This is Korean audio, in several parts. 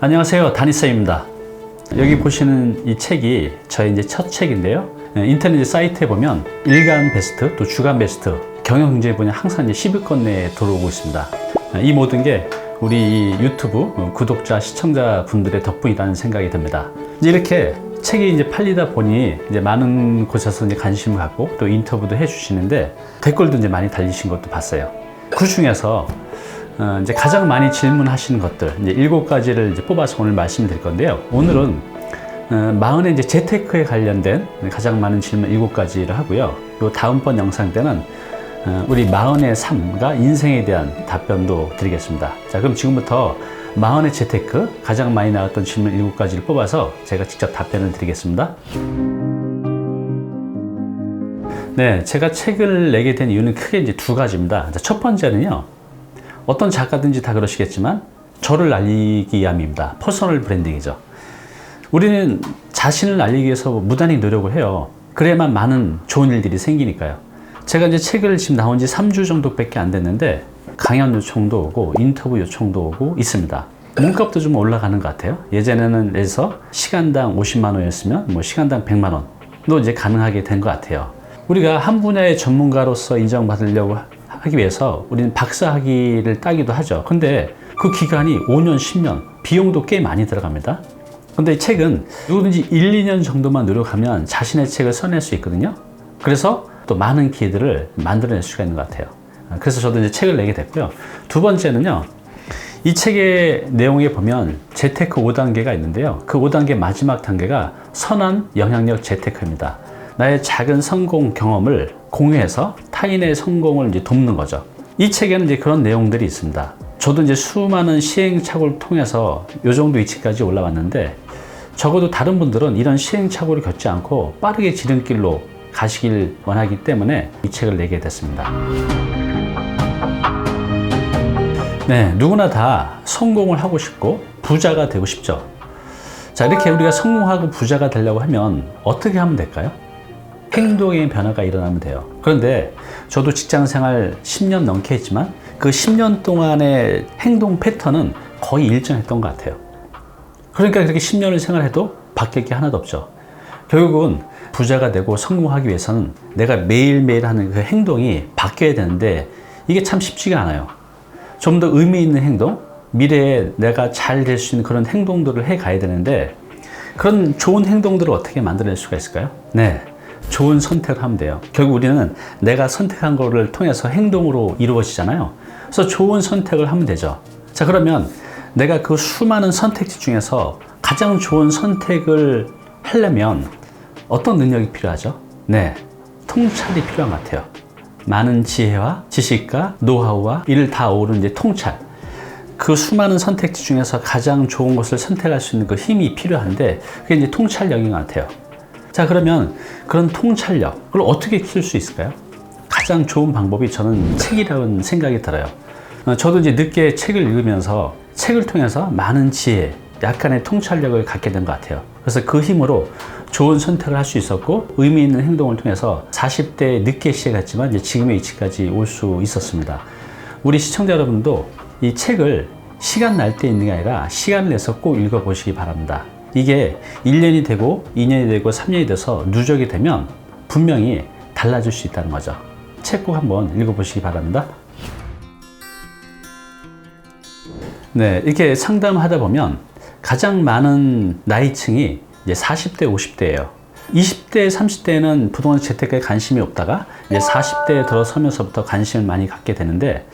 안녕하세요, 다니쌤입니다. 여기 보시는 이 책이 저의 이제 첫 책인데요. 인터넷 사이트에 보면 일간 베스트 또 주간 베스트 경영 경제 분야 항상 이제 10위권 내에 들어오고 있습니다. 이 모든 게 우리 유튜브 구독자 시청자 분들의 덕분이라는 생각이 듭니다. 이제 이렇게 책이 이제 팔리다 보니 이제 많은 곳에서 이제 관심을 갖고 또 인터뷰도 해주시는데 댓글도 이제 많이 달리신 것도 봤어요. 그 중에서 이제 가장 많이 질문하시는 것들 이제 7가지를 이제 뽑아서 오늘 말씀드릴 건데요. 오늘은 마흔의 이제 재테크에 관련된 가장 많은 질문 7가지를 하고요. 요 다음번 영상 때는 우리 마흔의 삶과 인생에 대한 답변도 드리겠습니다. 자, 그럼 지금부터 마흔의 재테크 가장 많이 나왔던 질문 7가지를 뽑아서 제가 직접 답변을 드리겠습니다. 네, 제가 책을 내게 된 이유는 크게 이제 2가지입니다. 첫 번째는요, 어떤 작가든지 다 그러시겠지만 저를 알리기 위함입니다. 퍼스널 브랜딩이죠. 우리는 자신을 알리기 위해서 무단히 노력을 해요. 그래야만 많은 좋은 일들이 생기니까요. 제가 이제 책을 지금 나온 지 3주 정도밖에 안 됐는데 강연 요청도 오고 인터뷰 요청도 오고 있습니다. 몸값도 좀 올라가는 것 같아요. 예전에는 그래서 시간당 50만 원이었으면 뭐 시간당 100만 원도 이제 가능하게 된 것 같아요. 우리가 한 분야의 전문가로서 인정받으려고 하기 위해서 우리는 박사학위를 따기도 하죠. 근데 그 기간이 5년, 10년, 비용도 꽤 많이 들어갑니다. 근데 이 책은 누구든지 1, 2년 정도만 노력하면 자신의 책을 써낼 수 있거든요. 그래서 또 많은 기회들을 만들어낼 수가 있는 것 같아요. 그래서 저도 이제 책을 내게 됐고요. 두 번째는요, 이 책의 내용에 보면 재테크 5단계가 있는데요. 그 5단계 마지막 단계가 선한 영향력 재테크입니다. 나의 작은 성공 경험을 공유해서 타인의 성공을 이제 돕는 거죠. 이 책에는 이제 그런 내용들이 있습니다. 저도 이제 수많은 시행착오를 통해서 요 정도 위치까지 올라왔는데 적어도 다른 분들은 이런 시행착오를 겪지 않고 빠르게 지름길로 가시길 원하기 때문에 이 책을 내게 됐습니다. 네, 누구나 다 성공을 하고 싶고 부자가 되고 싶죠. 자, 이렇게 우리가 성공하고 부자가 되려고 하면 어떻게 하면 될까요? 행동의 변화가 일어나면 돼요. 그런데 저도 직장 생활 10년 넘게 했지만 그 10년 동안의 행동 패턴은 거의 일정했던 것 같아요. 그러니까 그렇게 10년을 생활해도 바뀔 게 하나도 없죠. 결국은 부자가 되고 성공하기 위해서는 내가 매일매일 하는 그 행동이 바뀌어야 되는데 이게 참 쉽지가 않아요. 좀 더 의미 있는 행동, 미래에 내가 잘 될 수 있는 그런 행동들을 해 가야 되는데 그런 좋은 행동들을 어떻게 만들어낼 수가 있을까요? 네, 좋은 선택을 하면 돼요. 결국 우리는 내가 선택한 거를 통해서 행동으로 이루어지잖아요. 그래서 좋은 선택을 하면 되죠. 자, 그러면 내가 그 수많은 선택지 중에서 가장 좋은 선택을 하려면 어떤 능력이 필요하죠? 네, 통찰이 필요한 것 같아요. 많은 지혜와 지식과 노하우와 이를 다 어우른 이제 통찰. 그 수많은 선택지 중에서 가장 좋은 것을 선택할 수 있는 그 힘이 필요한데 그게 이제 통찰력인 것 같아요. 자, 그러면 그런 통찰력, 그걸 어떻게 키울 수 있을까요? 가장 좋은 방법이 저는 책이라는 생각이 들어요. 저도 이제 늦게 책을 읽으면서 책을 통해서 많은 지혜, 약간의 통찰력을 갖게 된 것 같아요. 그래서 그 힘으로 좋은 선택을 할 수 있었고 의미 있는 행동을 통해서 40대 늦게 시작했지만 이제 지금의 위치까지 올 수 있었습니다. 우리 시청자 여러분도 이 책을 시간 날 때 읽는 게 아니라 시간을 내서 꼭 읽어보시기 바랍니다. 이게 1년이 되고 2년이 되고 3년이 돼서 누적이 되면 분명히 달라질 수 있다는 거죠. 책 꼭 한번 읽어보시기 바랍니다. 네, 이렇게 상담하다 보면 가장 많은 나이층이 이제 40대, 50대예요. 20대, 30대에는 부동산 재테크에 관심이 없다가 이제 40대에 들어서면서부터 관심을 많이 갖게 되는데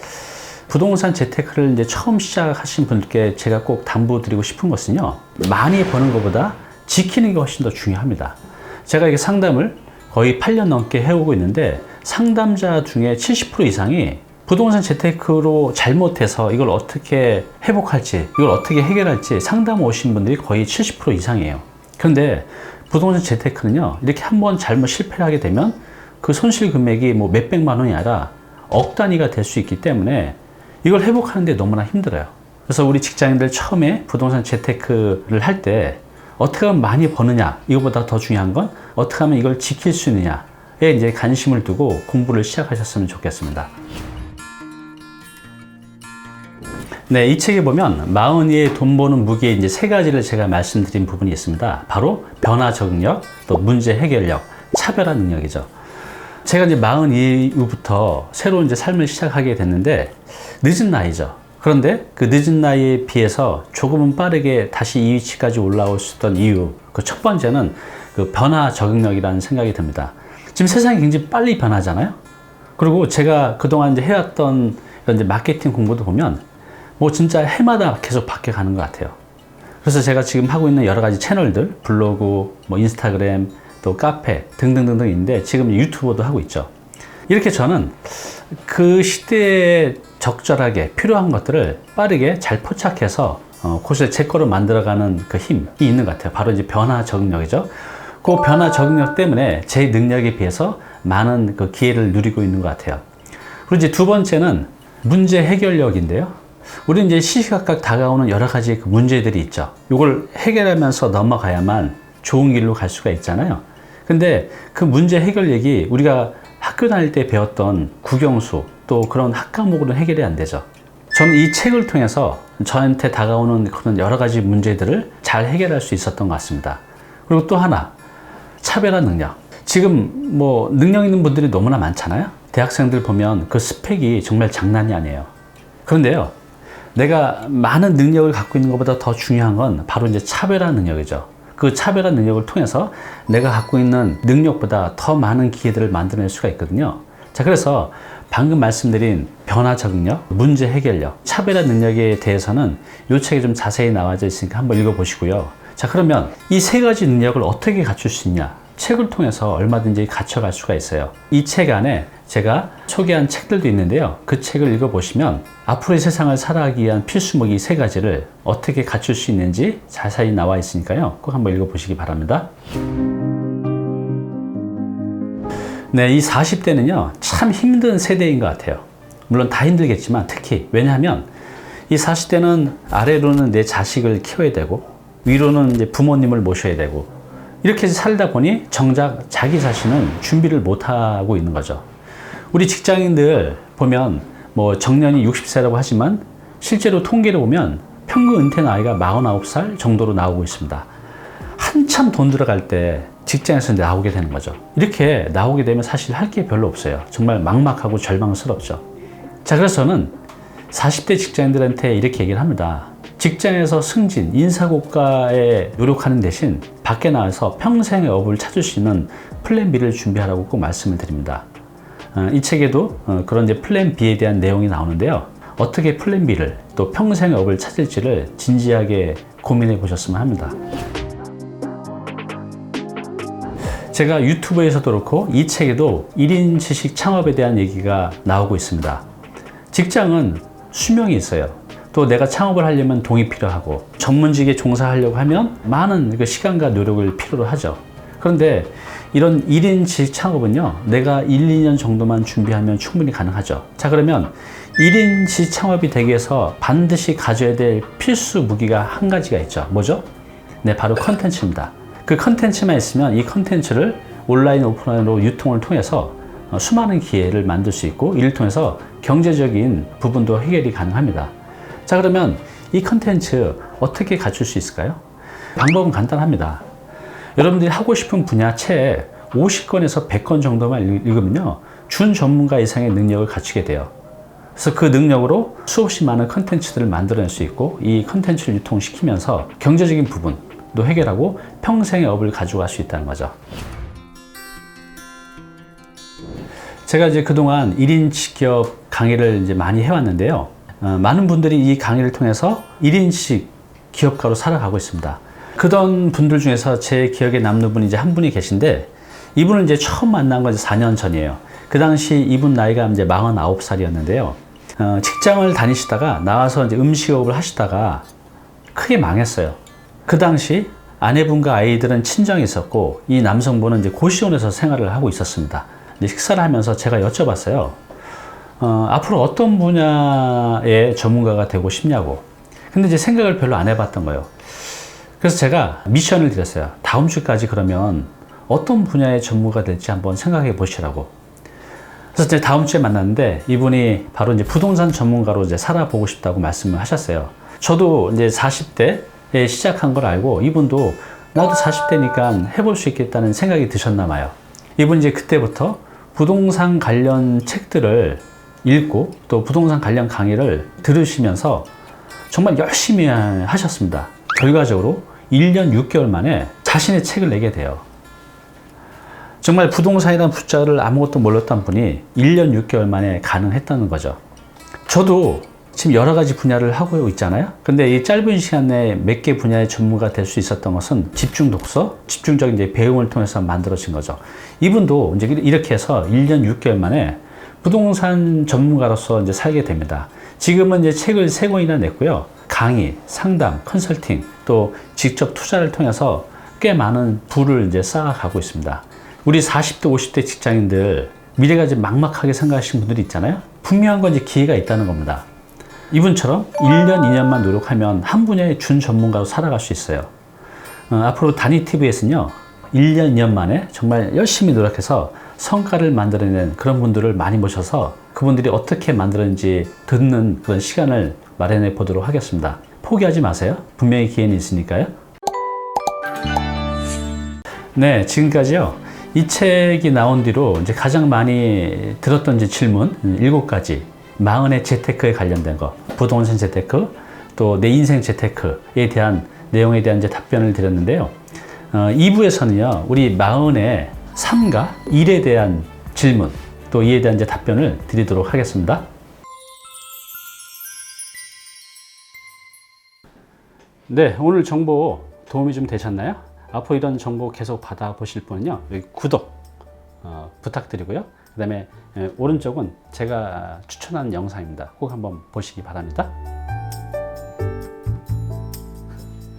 부동산 재테크를 이제 처음 시작하신 분들께 제가 꼭 당부드리고 싶은 것은요, 많이 버는 것보다 지키는 게 훨씬 더 중요합니다. 제가 이게 상담을 거의 8년 넘게 해오고 있는데 상담자 중에 70% 이상이 부동산 재테크로 잘못해서 이걸 어떻게 회복할지, 이걸 어떻게 해결할지 상담 오신 분들이 거의 70% 이상이에요. 그런데 부동산 재테크는요, 이렇게 한번 잘못 실패를 하게 되면 그 손실 금액이 뭐 몇백만 원이 아니라 억 단위가 될 수 있기 때문에 이걸 회복하는데 너무나 힘들어요. 그래서 우리 직장인들 처음에 부동산 재테크를 할 때 어떻게 하면 많이 버느냐, 이거보다 더 중요한 건 어떻게 하면 이걸 지킬 수 있느냐에 이제 관심을 두고 공부를 시작하셨으면 좋겠습니다. 네, 이 책에 보면 마흔이의 돈 버는 무게 이제 세 가지를 제가 말씀드린 부분이 있습니다. 바로 변화 적응력, 또 문제 해결력, 차별화 능력이죠. 제가 이제 40 이후부터 새로운 이제 삶을 시작하게 됐는데 늦은 나이죠. 그런데 그 늦은 나이에 비해서 조금은 빠르게 다시 이 위치까지 올라올 수 있던 이유, 그 첫 번째는 그 변화 적응력이라는 생각이 듭니다. 지금 세상이 굉장히 빨리 변하잖아요. 그리고 제가 그동안 이제 해왔던 이런 이제 마케팅 공부도 보면 뭐 진짜 해마다 계속 바뀌어가는 것 같아요. 그래서 제가 지금 하고 있는 여러 가지 채널들, 블로그, 뭐 인스타그램, 또 카페 등등등등 있는데 지금 유튜버도 하고 있죠. 이렇게 저는 그 시대에 적절하게 필요한 것들을 빠르게 잘 포착해서 그것을 제 거로 만들어가는 그 힘이 있는 것 같아요. 바로 이제 변화 적응력이죠. 그 변화 적응력 때문에 제 능력에 비해서 많은 그 기회를 누리고 있는 것 같아요. 그리고 이제 두 번째는 문제 해결력인데요. 우리는 이제 시시각각 다가오는 여러 가지 그 문제들이 있죠. 이걸 해결하면서 넘어가야만 좋은 길로 갈 수가 있잖아요. 근데 그 문제 해결력이 우리가 학교 다닐 때 배웠던 국영수 또 그런 학과목으로는 해결이 안 되죠. 저는 이 책을 통해서 저한테 다가오는 그런 여러 가지 문제들을 잘 해결할 수 있었던 것 같습니다. 그리고 또 하나, 차별화 능력. 지금 뭐 능력 있는 분들이 너무나 많잖아요. 대학생들 보면 그 스펙이 정말 장난이 아니에요. 그런데요, 내가 많은 능력을 갖고 있는 것보다 더 중요한 건 바로 이제 차별화 능력이죠. 그 차별화 능력을 통해서 내가 갖고 있는 능력보다 더 많은 기회들을 만들어낼 수가 있거든요. 자, 그래서 방금 말씀드린 변화 적응력, 문제 해결력, 차별화 능력에 대해서는 이 책에 좀 자세히 나와져 있으니까 한번 읽어보시고요. 자, 그러면 이 세 가지 능력을 어떻게 갖출 수 있냐? 책을 통해서 얼마든지 갖춰갈 수가 있어요. 이 책 안에 제가 소개한 책들도 있는데요. 그 책을 읽어보시면 앞으로의 세상을 살아가기 위한 필수무기 세 가지를 어떻게 갖출 수 있는지 자세히 나와 있으니까요. 꼭 한번 읽어보시기 바랍니다. 네, 이 40대는요, 참 힘든 세대인 것 같아요. 물론 다 힘들겠지만 특히 왜냐하면 이 40대는 아래로는 내 자식을 키워야 되고 위로는 이제 부모님을 모셔야 되고 이렇게 살다 보니 정작 자기 자신은 준비를 못하고 있는 거죠. 우리 직장인들 보면 뭐 정년이 60세라고 하지만 실제로 통계를 보면 평균 은퇴 나이가 49살 정도로 나오고 있습니다. 한참 돈 들어갈 때 직장에서 나오게 되는 거죠. 이렇게 나오게 되면 사실 할 게 별로 없어요. 정말 막막하고 절망스럽죠. 자, 그래서 저는 40대 직장인들한테 이렇게 얘기를 합니다. 직장에서 승진, 인사고과에 노력하는 대신 밖에 나와서 평생의 업을 찾을 수 있는 플랜 B를 준비하라고 꼭 말씀을 드립니다. 이 책에도 그런 이제 플랜 B에 대한 내용이 나오는데요. 어떻게 플랜 B를 또 평생의 업을 찾을지를 진지하게 고민해 보셨으면 합니다. 제가 유튜브에서도 그렇고 이 책에도 1인 지식 창업에 대한 얘기가 나오고 있습니다. 직장은 수명이 있어요. 또 내가 창업을 하려면 돈이 필요하고 전문직에 종사하려고 하면 많은 그 시간과 노력을 필요로 하죠. 그런데 이런 1인 지식 창업은요, 내가 1, 2년 정도만 준비하면 충분히 가능하죠. 자, 그러면 1인 지식 창업이 되기 위해서 반드시 가져야 될 필수 무기가 한 가지가 있죠. 뭐죠? 네, 바로 컨텐츠입니다. 그 컨텐츠만 있으면 이 컨텐츠를 온라인, 오프라인으로 유통을 통해서 수많은 기회를 만들 수 있고 이를 통해서 경제적인 부분도 해결이 가능합니다. 자, 그러면 이 컨텐츠 어떻게 갖출 수 있을까요? 방법은 간단합니다. 여러분들이 하고 싶은 분야 책 50권에서 100권 정도만 읽으면요, 준 전문가 이상의 능력을 갖추게 돼요. 그래서 그 능력으로 수없이 많은 컨텐츠들을 만들어낼 수 있고 이 컨텐츠를 유통시키면서 경제적인 부분도 해결하고 평생의 업을 가져갈 수 있다는 거죠. 제가 이제 그동안 1인 직업 강의를 이제 많이 해왔는데요. 많은 분들이 이 강의를 통해서 1인식 기업가로 살아가고 있습니다. 그런 분들 중에서 제 기억에 남는 분이 이제 한 분이 계신데 이분을 이제 처음 만난 건 4년 전이에요. 그 당시 이분 나이가 이제 49살이었는데요. 직장을 다니시다가 나와서 이제 음식업을 하시다가 크게 망했어요. 그 당시 아내분과 아이들은 친정에 있었고 이 남성분은 이제 고시원에서 생활을 하고 있었습니다. 식사를 하면서 제가 여쭤봤어요. 앞으로 어떤 분야의 전문가가 되고 싶냐고. 근데 이제 생각을 별로 안 해봤던 거예요. 그래서 제가 미션을 드렸어요. 다음 주까지 그러면 어떤 분야의 전문가가 될지 한번 생각해 보시라고. 그래서 이제 다음 주에 만났는데 이분이 바로 이제 부동산 전문가로 이제 살아보고 싶다고 말씀을 하셨어요. 저도 이제 40대에 시작한 걸 알고 이분도 나도 40대니까 해볼 수 있겠다는 생각이 드셨나 봐요. 이분 이제 그때부터 부동산 관련 책들을 읽고 또 부동산 관련 강의를 들으시면서 정말 열심히 하셨습니다. 결과적으로 1년 6개월 만에 자신의 책을 내게 돼요. 정말 부동산이라는 숫자를 아무것도 몰랐던 분이 1년 6개월 만에 가능했다는 거죠. 저도 지금 여러 가지 분야를 하고 있잖아요. 근데 이 짧은 시간 내에 몇 개 분야의 전문가 될 수 있었던 것은 집중 독서, 집중적인 이제 배움을 통해서 만들어진 거죠. 이분도 이제 이렇게 해서 1년 6개월 만에 부동산 전문가로서 이제 살게 됩니다. 지금은 이제 책을 3권이나 냈고요. 강의, 상담, 컨설팅, 또 직접 투자를 통해서 꽤 많은 부를 이제 쌓아가고 있습니다. 우리 40대, 50대 직장인들 미래가 이제 막막하게 생각하시는 분들이 있잖아요. 분명한 건 이제 기회가 있다는 겁니다. 이분처럼 1년, 2년만 노력하면 한 분야의 준 전문가로 살아갈 수 있어요. 앞으로 다니TV에서는요, 1년, 2년 만에 정말 열심히 노력해서 성과를 만들어낸 그런 분들을 많이 모셔서 그분들이 어떻게 만들었는지 듣는 그런 시간을 마련해 보도록 하겠습니다. 포기하지 마세요. 분명히 기회는 있으니까요. 네, 지금까지요. 이 책이 나온 뒤로 이제 가장 많이 들었던 이제 질문 7가지, 40의 재테크에 관련된 거, 부동산 재테크, 또 내 인생 재테크에 대한 내용에 대한 이제 답변을 드렸는데요. 2부에서는요, 우리 40의 삶과 일에 대한 질문, 또 이에 대한 이제 답변을 드리도록 하겠습니다. 네, 오늘 정보 도움이 좀 되셨나요? 앞으로 이런 정보 계속 받아보실 분은요, 여기 구독 부탁드리고요. 그 다음에 오른쪽은 제가 추천하는 영상입니다. 꼭 한번 보시기 바랍니다.